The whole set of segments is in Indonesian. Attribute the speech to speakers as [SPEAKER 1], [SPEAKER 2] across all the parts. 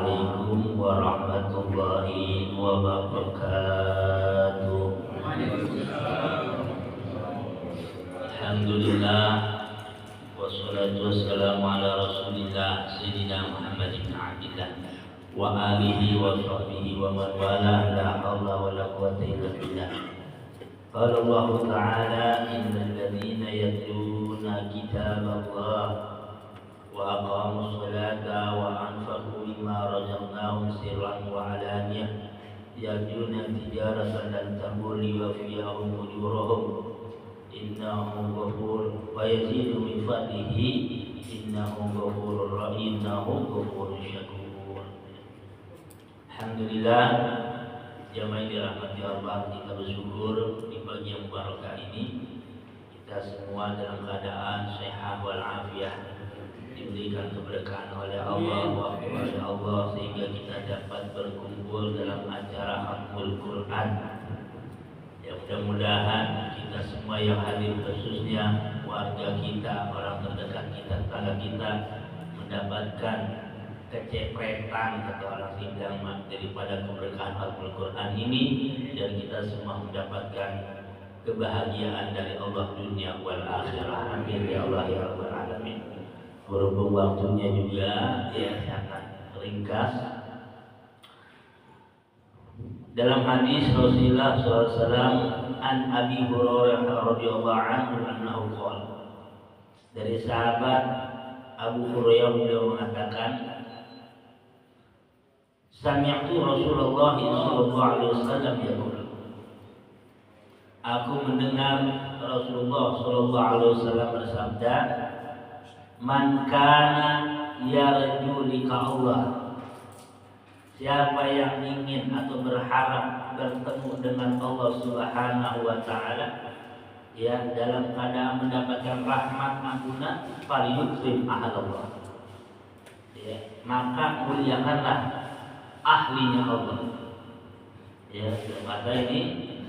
[SPEAKER 1] Assalamualaikum warahmatullahi wabarakatuh. Alhamdulillah wassalatu wassalamu ala rasulillah sayyidina Muhammad bin Abdillah wa alihi wa sahbihi wa man wala la hawla wa la quwwata illa billah. Qala Allah ta'ala innal ladzina yatluna kitaballah wa aqamus salata wa anfaqu mimma razaqnahum sirran wa alaniyah yarjuna tijaratan lan tabur liwafiyahum ujurahum innahu ghafur wa yazidu min fadlihi innahu ghafurur rahim innahu ghafurur syakur. Alhamdulillah, jamaah dirahmati Allah, kita bersyukur di pagi yang barakah ini kita semua dalam keadaan sehat walafiat, diberikan keberkahan oleh Allah sehingga kita dapat berkumpul dalam acara Khatmul Quran. Ya, mudah-mudahan kita semua yang hadir, khususnya warga kita, orang terdekat kita, tetangga kita, mendapatkan kecepretan kata orang Sindang daripada keberkahan Khatmul Quran ini, dan kita semua mendapatkan kebahagiaan dari Allah dunia wal akhirah. Amin ya Allah ya rabbal alamin. Berhubung waktunya juga ya sangat ringkas, dalam hadis Rasulullah SAW an Abi Hurairah radhiyallahu anhu annahu qala, dari sahabat Abu Hurairah beliau mengatakan, sami'tu Rasulullah sallallahu alaihi wasallam yaqul, aku mendengar Rasulullah sallallahu alaihi wasallam bersabda, man kana yarju lika Allah, siapa yang ingin atau berharap bertemu dengan Allah Subhanahu wa taala, ya, dalam keadaan mendapatkan rahmat ampunan, falyukrim ahlallah, ya, maka muliakanlah ahlinya Allah. Ya, maka ini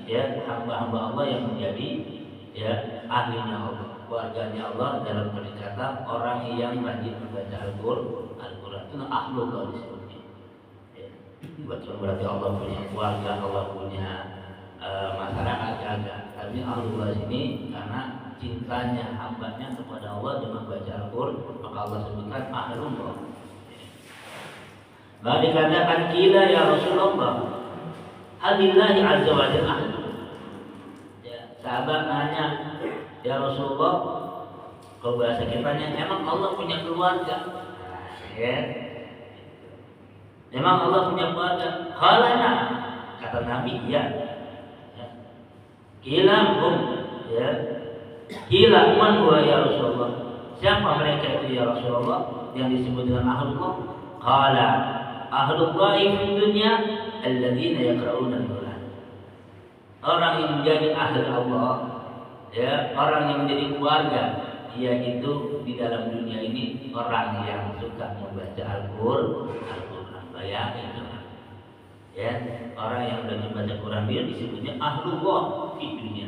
[SPEAKER 1] ya hamba-hamba Allah yang menjadi ya ahlinya Allah, warganya Allah, dalam pendekatan orang yang rajin membaca Al-Quran itu ahlullah disebutnya. Ya. Bukan berarti Allah punya keluarga, Allah punya masyarakat, jaga. Tapi ahlullah ini karena cintanya hambanya kepada Allah dengan baca Al-Quran, maka Allah sebutkan ahlullah. Maka dikatakan kila ya Rasulullah, halillahi azza wa jalla ahlu. Ya, sahabat nanya, ya Rasulullah, kalau bahasa kitanya, emang Allah punya keluarga? Ya, memang Allah punya keluarga? Kalana, kata Nabi, ya. Kilahum, ya. Kilah man huwa ya Rasulullah. Siapa mereka itu ya Rasulullah yang disebut dengan ahlullah? Kala ahlullah fi dunya alladzina yaqra'una al-Quran. Orang yang menjadi ahli Allah, ya, orang yang menjadi keluarga, dia itu di dalam dunia ini orang yang suka membaca Al-Quran. Bayangin, ya, orang yang sudah membaca Quran, dia disebutnya ahlullah di dunia.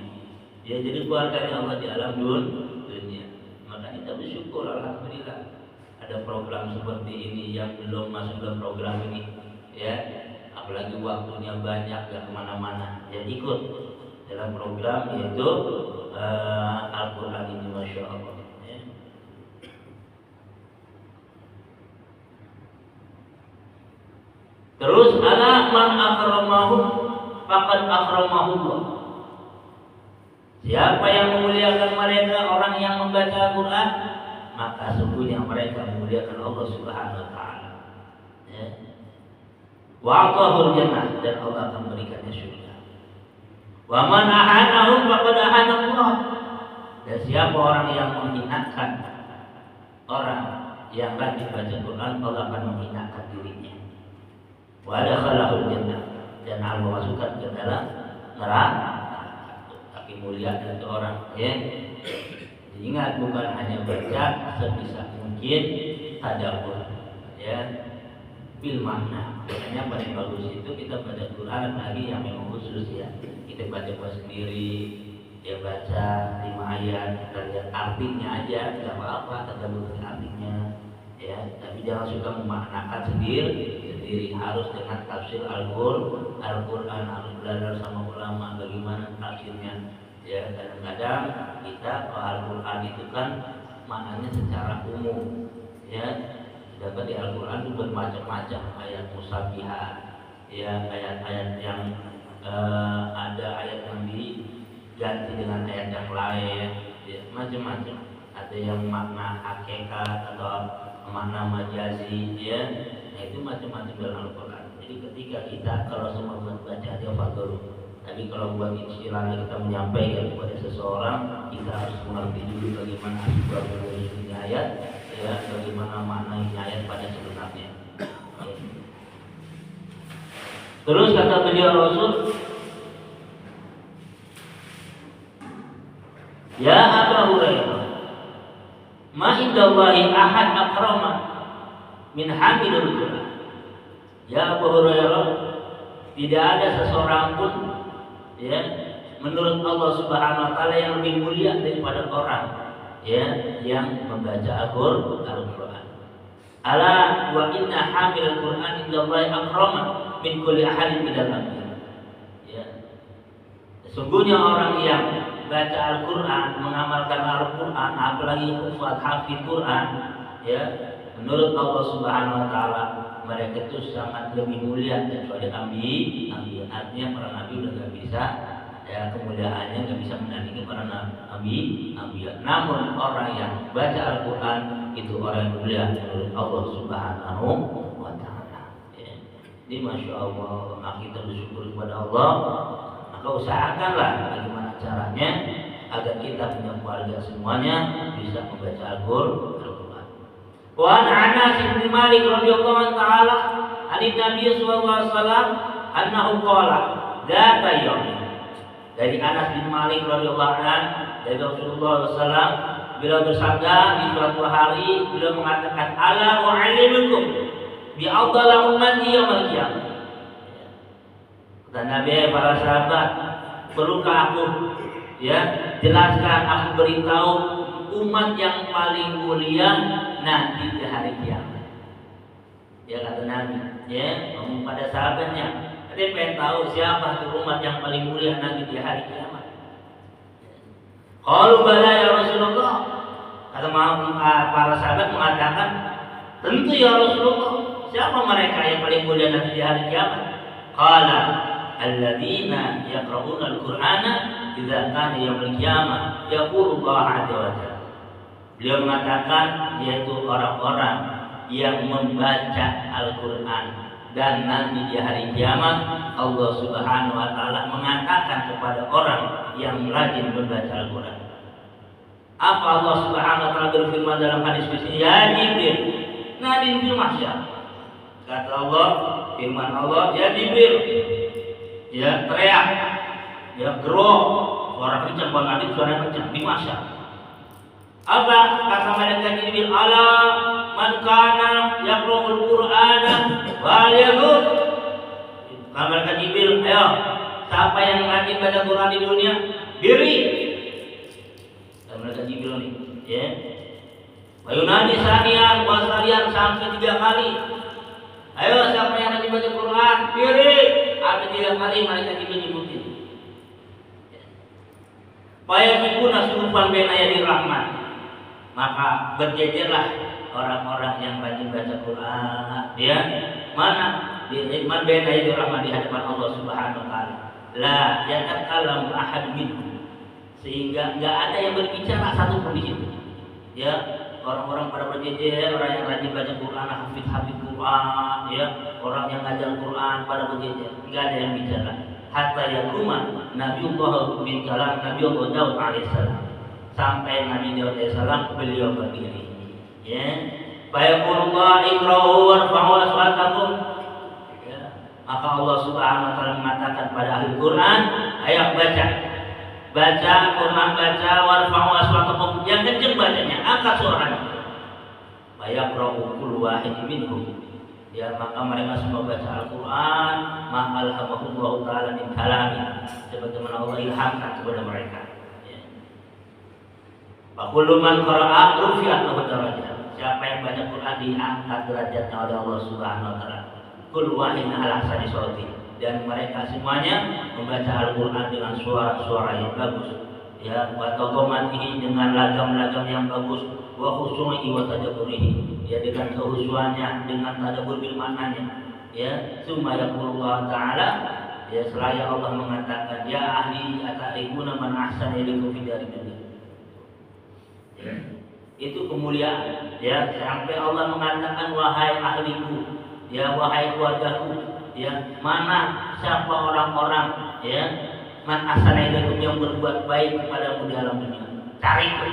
[SPEAKER 1] Ya, jadi keluarganya Allah di alam dunia. Maka kita bersyukur, alhamdulillah ada program seperti ini. Yang belum masuk dalam program ini, ya, apalagi waktunya banyak, gak kemana-mana, ya, ikut dalam program yaitu Al-Quran ini, Masya Allah, ya. Terus ala man akramahu faqad akramahullah, siapa yang memuliakan mereka, orang yang membaca Al-Quran, maka sungguhnya mereka memuliakan Allah Subhanahu wa taala, ya. Wa aqahul jannah, dan Allah akan memberikannya surga. Wa man ahanahum faqad ahanallah, dan siapa orang yang menghinakan orang yang rajin baca Quran, Allah akan menghinakan dirinya. Wa adkhalahul jannah, dan Allah masukkan ke dalam neraka. Tapi mulia itu orang, ya. Ingat, bukan hanya baca, sebisa mungkin tadabbur, ya, bil makna. Makanya paling bagus itu kita baca Quran lagi yang memang khusus, ya. Kita baca sendiri, dia baca 5 ayat, kita lihat artinya aja, tidak apa-apa, tadabbur artinya, ya. Tapi jangan suka memaknakan sendiri. sendiri, harus dengan tafsir Al-Quran, harus belajar sama ulama bagaimana tafsirnya. Ya, kadang-kadang kita kalau Al-Quran itu kan maknanya secara umum, ya. Sedangkan di Al-Quran itu bermacam-macam ayat musabbihat, ya, ayat-ayat yang ada ayat yang diganti dengan ayat yang lain, ya, macam-macam. Ada yang makna hakikat atau makna majazi, ya. Nah, itu macam-macam dalam Al-Quran. Jadi ketika kita kalau semua baca dia fadl. Tapi kalau buat istilahnya kita menyampaikan kepada seseorang, kita harus mengerti dulu bagaimana asbab nuzulnya ayat, ya, bagaimana makna ayat pada sebenarnya. Ya. Terus kata beliau Rasul, ya Abu Hurairah, ma indallahi ahad akrama min hamilul Quran. Ya Abu Hurairah, tidak ada seseorang pun, ya, menurut Allah Subhanahu wa taala yang lebih mulia daripada orang, ya, yang membaca Al-Quran. Ala wa inna hamilul Quran indallahi akrama min kulli ahadin minal anbiya. Ya. Sesungguhnya orang yang baca Al-Quran, mengamalkan Al-Quran, apalagi hafid Quran, ya, menurut Allah Subhanahu wa taala mereka itu sangat lebih mulia daripada nabi. Artinya para nabi udah nggak bisa, ya, kemuliaannya nggak bisa menandingi para nabi. Namun orang yang baca Al-Quran itu orang yang mulia menurut Allah Subhanahu wa taala. Ya. Jadi masya Allah, maka kita bersyukur kepada Allah. Maka usahakanlah bagaimana caranya agar kita punya keluarga semuanya bisa membaca Al-Quran. Wa Anas bin Malik radhiyallahu taala dari Nabi sallallahu alaihi wasallam annahu qala dzata yaum. Dari Anas bin Malik radhiyallahu anhu dari Rasulullah sallallahu beliau bersabda di suatu hari beliau mengatakan ala u'allimukum bi afdal ummati yaumil qiyamah. Dan Nabi para sahabat, perlukah aku, ya, jelaskan, aku beritahu umat yang paling mulia nanti di hari kiamat. Ya, kata Nabi, ya, ngomong pada sahabatnya, dia pengen tahu siapa tuh umat yang paling mulia nanti di hari kiamat. Qalu bala ya Rasulullah. Kata para sahabat mengatakan, tentu ya Rasulullah. Siapa mereka yang paling mulia nanti di hari kiamat? Qala alladzina yaqra'una al-Qur'ana idza kana yaumul qiyamah yaqulu Allah 'azza wa jalla. Beliau mengatakan yaitu orang-orang yang membaca Al-Quran dan nanti di hari kiamat Allah Subhanahu wa taala mengatakan kepada orang yang rajin membaca Al-Quran. Apa Allah Subhanahu wa taala berfirman dalam hadis qudsi, ya Jibril, nadin fil mahsyar. Kata Allah, firman Allah, ya Jibril, ya teriak, ya gerok, suara kencang, Bang Nabi suara kencang di mahsyar. Apa kata malaikat Jibril? Ala man kana yaqra'ul Qur'ana wal yaqul. Kata malaikat Jibril, ayo, siapa yang rajin baca Quran di dunia? Diri. Kata malaikat Jibril nih, ya. Wa yunadi saniyan wa salian sampai 3 kali. Ayo, siapa yang rajin baca Quran? Diri. Sampai 3 kali malaikat Jibril nyebutin. Fayakuna suhufan baina yadir rahman. Maka berjejerlah orang-orang yang rajin baca Quran, ya, mana di man baina yadir rahman, di hadapan Allah Subhanahu wa taala. La yatakallamu ahad minhum, sehingga enggak ada yang berbicara satu pun di situ. Ya, orang-orang pada berjejer, orang yang rajin baca Quran, hafid Quran, ya, orang yang ngajar Quran pada berjejer, enggak ada yang bicara. Hatta yakuma Nabiullah bin kalam Nabiullah Daud alaihissalam, sampai Nabi Daud alaihissalam beliau berdiri, ya. Fayaqulullah iqra'u warfa'u aswatakum, ya. Maka Allah Subhanahu wa taala mengatakan pada ahli Quran, ayo baca Quran, baca warfa'u aswatakum, yang kencang bacanya, angkat suaranya. Fayaqra'u kullu wahid minhum, ya, maka mereka semua baca Al-Quran ma'alhamahullahu ta'ala min kalami, sebagaimana Allah ilhamkan kepada mereka, ya. Fakullu man qara'a rufi'at lahu darajat, siapa yang baca Quran diangkat derajatnya oleh Allah Subhanahu wa taala. kul wahid ala ahsani surati, dan mereka semuanya membaca Al-Qur'an dengan suara-suara yang bagus, ya, wa taqamatihi dengan lagam-lagam yang bagus, wa khusyu'i wa tadabburihi, ya, dengan kehusuannya, dengan tadabbur bil maknanya, ya. Summa yaqulullah ta'ala, ya, seraya Allah mengatakan, ya ahli atarifuna man ahsana ilaikum fid dunya. Ya. Itu kemuliaan, ya, sampai Allah mengatakan wahai ahliku, ya, wahai keluargaku, ya, mana siapa orang-orang, ya, man ahsana ilaikum yang berbuat baik kepadamu di alam dunia, cari itu,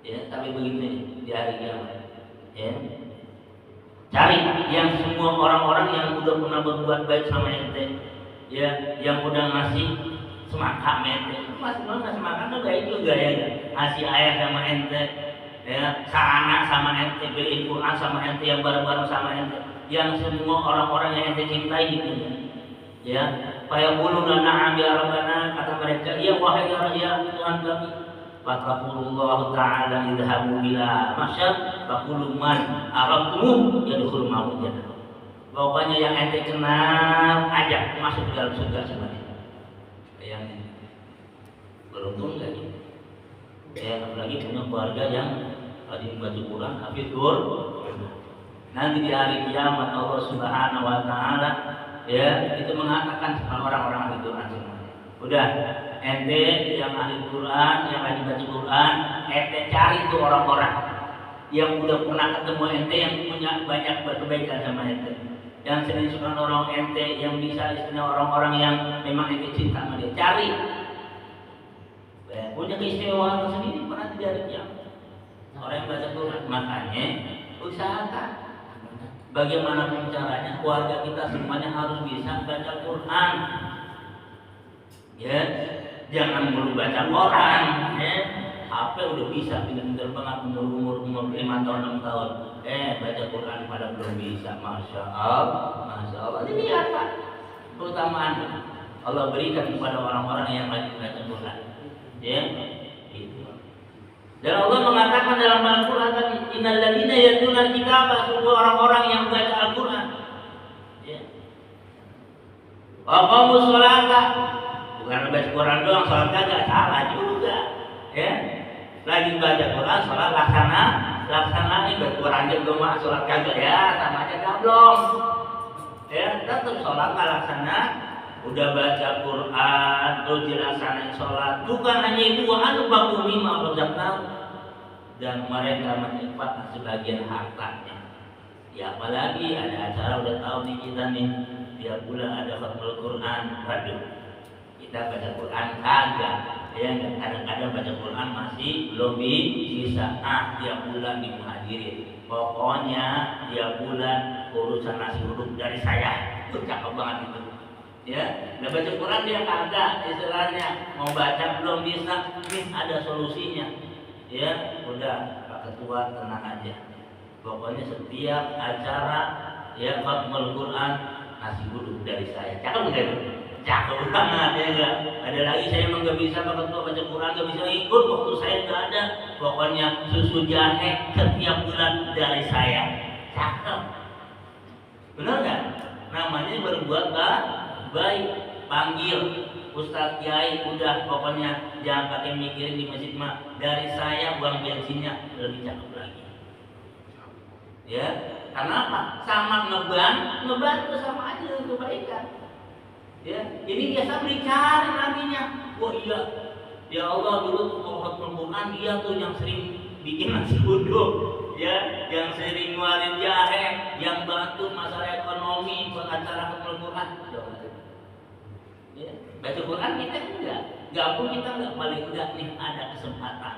[SPEAKER 1] ya. Tapi begitu di hari kiamat, ya, cari yang semua orang-orang yang udah pernah berbuat baik sama ente, ya, yang udah ngasih semakam ente, masih mau ngasih makan tuh baik juga, ya, ngasih ayah sama ente, ya, sarana sama ente, beliin Quran sama ente, yang bareng-bareng sama ente, yang semua orang-orang yang ente cintai gitu, ya. Fayaquluna na'am ya rabbana, kata mereka, iya wahai ya Tuhan kami. Faqulullah ta'ala idhabu bila masyad faqulu man arabtumu yadkhul ma'ul jannah. Pokoknya yang ente kenal ajak masuk ke dalam surga semuanya. Bayangin, beruntung gak ini? Ya, apalagi punya keluarga yang rajin baca Quran, hafizul. Nanti di hari kiamat Allah Subhanahu wa taala, ya, itu mengatakan sama orang-orang ahli Quran semuanya. Udah, ente yang ahli Quran, yang rajin baca Quran, ente cari tuh orang-orang yang udah pernah ketemu ente, yang punya banyak kebaikan sama ente, yang sering suka nolong ente, yang bisa istilah orang-orang yang memang ente cinta sama dia. Cari, punya keistimewaan sendiri pernah di hari kiamat. Orang yang baca Quran, makanya usahakan bagaimanapun caranya keluarga kita semuanya harus bisa baca Quran, ya. Jangan melulu baca Quran, ya. HP udah bisa, pintar-pintar banget, umur 5 tahun 6 tahun, baca Quran pada belum bisa. Masya Allah. Ini apa keutamaan Allah berikan kepada orang-orang yang rajin baca Quran, ya. Dan Allah mengatakan dalam Al-Quran tadi, innal ladzina yatluna al-kitaba, sungguh orang-orang yang membaca Al-Quran, ya. Wa qamus sholata, bukan baca Quran doang, sholat kagak, salah juga, ya. Lagi baca Quran, sholat laksanain, baca Quran aja belum masuk, sholat kagak, ya, sama aja gablong, ya. Tetap sholat nggak laksana. Udah baca Quran, terus dilaksanain sholat. Bukan hanya itu, anu baku mimma rozaqnahu, dan mereka menyimpan sebagian hartanya. Ya, apalagi ada acara, udah tahu nih kita nih, tiap bulan ada khatmul Quran. Waduh, kita baca Quran kagak, ya. Kadang-kadang baca Quran masih belum bisa. Tiap bulan dimuhadirin. Pokoknya tiap bulan urusan nasi uduk dari saya. Itu cakep banget itu. Ya, udah baca Quran dia kagak, istilahnya mau baca belum bisa, nih ada solusinya, ya. Udah, Pak Ketua tenang aja, pokoknya setiap acara, ya, khatmul Quran nasi uduk dari saya. Cakep nggak itu? Cakep banget, ya enggak? Ada lagi, saya emang nggak bisa Pak Ketua baca Quran, nggak bisa ikut, waktu saya nggak ada, pokoknya susu jahe setiap bulan dari saya. Cakep, benar nggak? Namanya berbuat baik. Panggil Ustadz Kiai, udah, pokoknya jangan pakai mikirin di masjid mah, dari saya uang bensinnya lebih cakep lagi, ya. Karena apa? Sama ngebantu sama aja kebaikan, ya. Ini biasa dicari nantinya. Wah iya, ya Allah, dulu khatmul Quran dia tuh yang sering bikin nasi uduk, ya, yang sering ngeluarin jahe, yang bantu masalah ekonomi buat acara khatmul Quran. Ya, baca Quran kita enggak pun kita enggak, paling enggak nih ada kesempatan.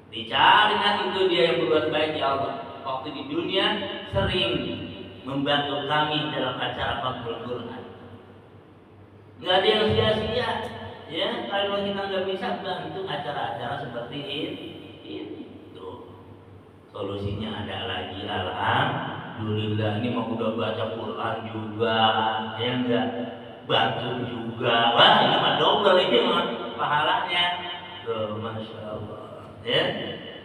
[SPEAKER 1] Dicari nanti itu dia yang berbuat baik, ya Allah. Waktu di dunia sering membantu kami dalam acara khatmul Quran. Enggak ada yang sia-sia, ya. Kalau kita enggak bisa bantu acara-acara seperti ini, tuh solusinya ada lagi. Alhamdulillah, ini mau udah baca Quran juga, ya enggak, bantu juga. Wah, ini mah double ini mah pahalanya. Tuh, Masya Allah, ya.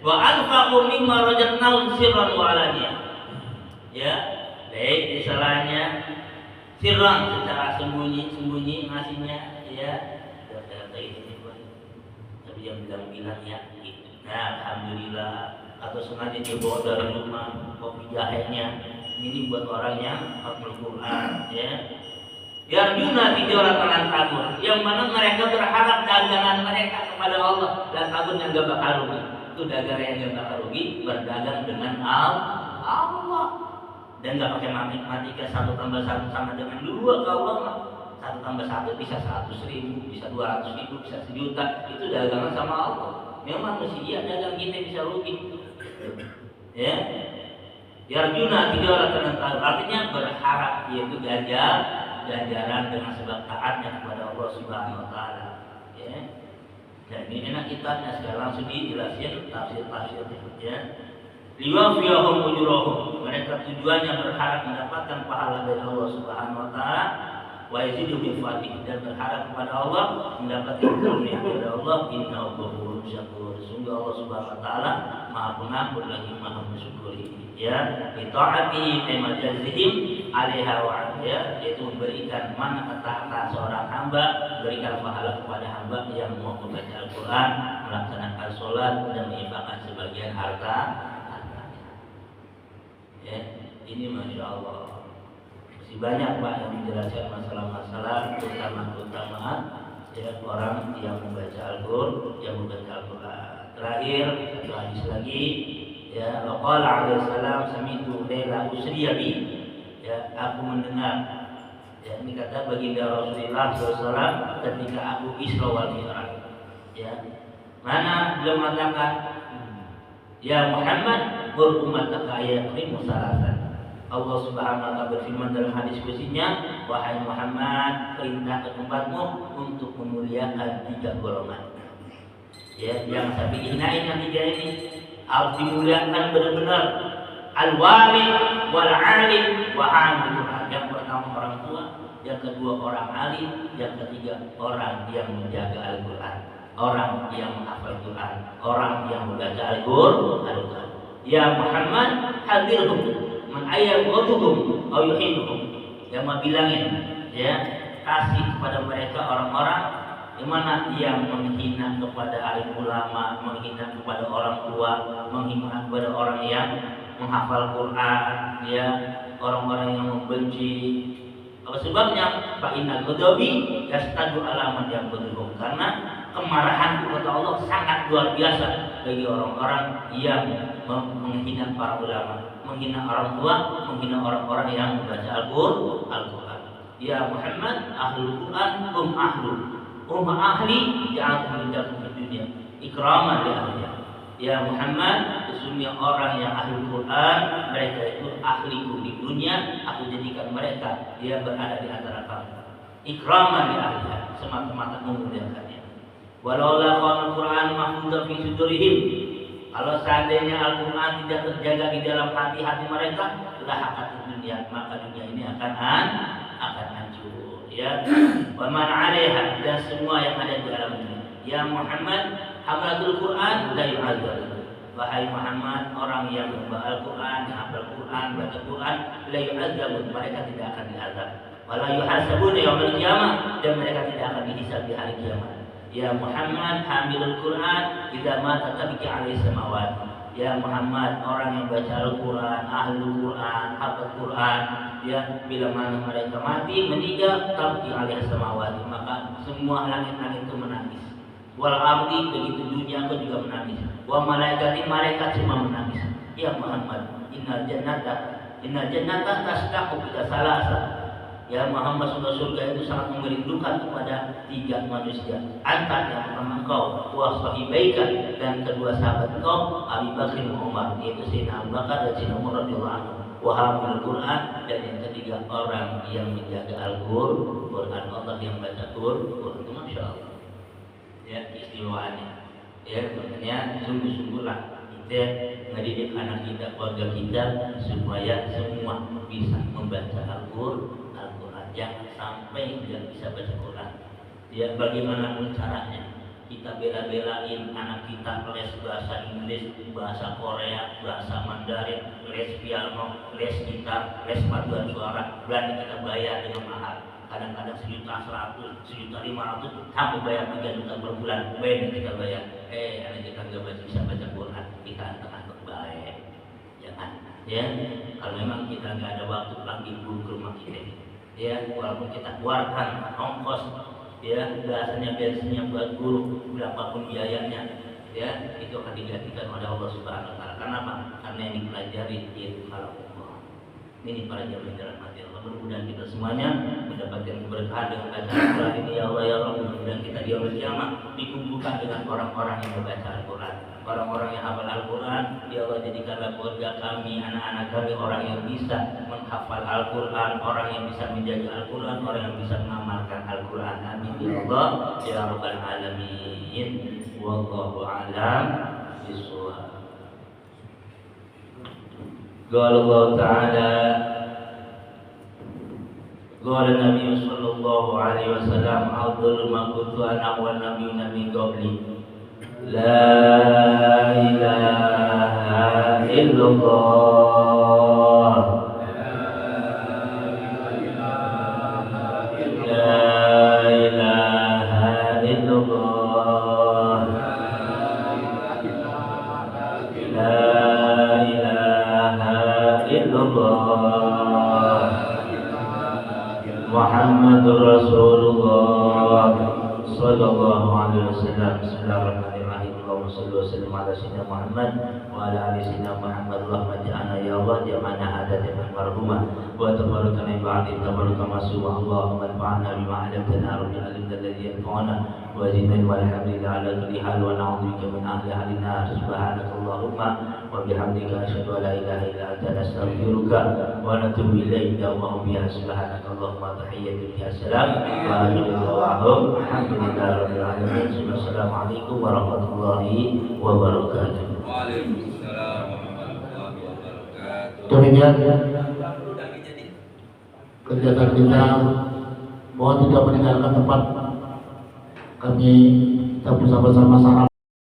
[SPEAKER 1] Wa anfaqu mimma razaqnahum sirran wa alaniyah, ya. baik istilahnya sirron secara sembunyi ngasihnya ya. Tapi yang bilang ya gitu. Nah, alhamdulillah, atau sengaja dibawa dari rumah kopi jahenya ini buat orang yang hafal Quran ya. Yarjuna tijaratan tabur, yang mana mereka berharap dagangan mereka kepada Allah dan tabur yang gak bakal rugi. Itu dagang yang gak bakal rugi, berdagang dengan Allah dan gak pakai matematika 1 tambah 1 sama dengan 2. Kalau Allah 1 tambah 1 bisa 100.000, bisa 200.000, bisa 1 juta. Itu dagangan sama Allah. Memang manusia dagang kita bisa rugi ya. Yarjuna tijaratan tabur, artinya berharap, yaitu ganjaran dengan sebab taatnya kepada Allah Subhanahu wa taala ya. Dan ini enak kitabnya, sekarang langsung dijelasin tafsir-tafsirnya ya. Liwafiyahum ujurahum, mereka tujuannya berharap mendapatkan pahala dari Allah Subhanahu wa taala, wa yazidu min fadlihi, dan berharap kepada Allah mendapatkan karunia dari Allah. Innahu ghafurun syakur, sungguh Allah Subhanahu wa taala Maha Pengampun lagi Maha Mensyukuri ya. Bi ta'atihi fi majazihim 'alaiha wa 'alaiha, yaitu memberikan mana ketaatan seorang hamba, berikan pahala kepada hamba yang mau membaca Al-Quran, melaksanakan sholat dan menginfakkan sebagian hartanya ya. Ini Masya Allah masih banyak Pak yang menjelaskan masalah-masalah keutamaan ya orang yang membaca Al-Quran. Terakhir satu hadis lagi ya, qala alaihi salam sami'tu laila usriya bi, ya aku mendengar ya, ini kata baginda Rasulullah SAW ketika aku Isra wal Mi'raj ya, mana beliau mengatakan ya Muhammad qul ummataka yaqimu salatan. Allah Subhanahu wa taala berfirman dalam hadis qudsinya, wahai Muhammad, perintahkan umatmu untuk memuliakan 3 golongan ya. Yang saya hinain yang 3 ini harus dimuliakan benar-benar, al-wali wal alim wa amil Quran. Yang pertama orang tua, yang kedua orang alim, yang ketiga orang yang menjaga Al-Quran, orang yang menghafal Quran, orang yang membaca Al-Quran. Ya Muhammad hadirhum man ayyadhuhum aw yuhinuhum, yang bilangin ya, kasih kepada mereka orang-orang di mana yang menghina kepada alim ulama, menghina kepada orang tua, menghina kepada orang yang menghafal Quran ya, orang-orang yang membenci. Apa sebabnya? Fa innal ghadabi yastadu alaman yang berhubung, karena kemarahan kepada Allah sangat luar biasa bagi orang-orang yang menghina para ulama, menghina orang tua, menghina orang-orang yang membaca Al-Quran. Ya Muhammad, ahlul Quran ahli ja'atum minjakum di dunia ikraman li ahliya. Ya Muhammad, sesungguhnya orang yang ahli Quran, mereka itu ahliku di dunia, aku jadikan mereka dia berada di antara kamu ikraman li ahliya, semata-mata memuliakannya. Walau la Al-Quran mahfuzan fi sudurihim, kalau seandainya Al-Quran tidak terjaga di dalam hati-hati mereka, lahakat dunia, maka dunia ini akan hancur ya. Wa man 'alaiha, dan semua yang ada di dalamnya. Ya Muhammad, hamalatul Quran la yu'adzab. Wahai Muhammad, orang yang membaca Al-Quran, hafal Quran, baca Quran, la yu'adzab, mereka tidak akan diazab. Wala yuhasabuna yaumil qiyamah, dan mereka tidak akan dihisab di hari kiamat. Ya Muhammad, hamilul Quran idza mata tabki 'alaihi samawat. Ya Muhammad, orang yang baca Al-Quran, ahlul Quran, hafal Quran ya, bila mana mereka mati meninggal, tabki 'alaihi samawat, maka semua langit-langit itu menangis. Wal ardi, begitu dunia aku juga menangis. Wa malaikati, malaikat semua menangis. Ya Muhammad, innal jannata tasdaqu bi salasa. Ya Muhammad, surga itu sangat merindukan kepada 3 manusia. Anta, yang pertama engkau, wa sahibaika, dan kedua sahabat engkau, Abu Bakar dan Umar, yaitu Sayyidina Abu Bakar dan Sayyidina Umar radhiyallahu anhu. Wa hamilul Quran, dan yang ketiga orang yang menjaga Al-Quran, Allah yang baca Quran. Itu Masya Allah ya, istimewaannya ya. Makanya sungguh-sungguhlah kita mendidik anak kita, keluarga kita, supaya semua bisa membaca Al-Quran. Jangan sampai tidak bisa baca Quran ya. Bagaimana caranya kita bela-belain anak kita les bahasa Inggris, bahasa Korea, bahasa Mandarin, les piano, les gitar, les paduan suara, berani kita bayar dengan mahal. Kadang-kadang 1.100.000, 1.500.000, sampai bayar 3 juta per bulan, bayar kita bayar. Anak kita nggak bisa baca Quran, kita antar-antar baik, jangan. Ya, kalau memang kita nggak ada waktu lagi ke rumah kita, ya, walaupun kita keluarkan ongkos, ya, biasanya bensinnya buat guru, berapapun biayanya, ya, itu akan digantikan oleh Allah Subhanahu Wa Taala. Kenapa? Karena yang dipelajari itu kalau Allah. Ini para jamaah dirahmati Allah. Mudah-mudahan kita semuanya mendapatkan keberkahan dengan bacaan Al-Quran ini, ya Allah ya Rabb. Mudah-mudahan kita di yaumul kiamah dikumpulkan dengan orang-orang yang membaca Al-Quran, orang-orang yang hafal Al-Quran. Ya Allah, jadikanlah keluarga kami, anak-anak kami orang yang bisa menghafal Al-Quran, orang yang bisa menjaga Al-Quran, orang yang bisa mengamalkan Al-Quran. Amin ya Allah ya Rabbal Alamin. Wallahu a'lam bishawab. Qala Allah Ta'ala, qala Nabi sallallahu alaihi wasallam, afdhalu ma kuntu ana wa nabiyyuna min qabli, la ilaha illallah, la ilaha illallah, la illallah, Muhammadur Rasulullah sallallahu alaihi wasallam. Bismillahirrahmanirrahim. Allahumma shalli wa sallim ala sayyidina Muhammad wa ala ali sayyidina Muhammad. Allahumma ja'alna ya Allah jama'ana hadatin marhumah wa tabarakana ba'di tabaraka masuma. Allahumma anfa'na bima 'allamtana wa 'allimna alladhi yanfa'una wa zidna walhamdulillah ala kulli hal wa na'udzubika min ahli an-nar. Subhanakallahumma wa bihamdika asyhadu an la ilaha illa anta astaghfiruka wa atubu ilaik. Allahumma biha subhanakallahumma tahiyyatu fiha salam wa alhamdulillah rabbil alamin. Assalamualaikum warahmatullahi wabarakatuh.
[SPEAKER 2] Waalaikumsalam warahmatullahi wabarakatuh.
[SPEAKER 3] Demikian kegiatan kita. Mohon tidak meninggalkan tempat. Kami kita bersama-sama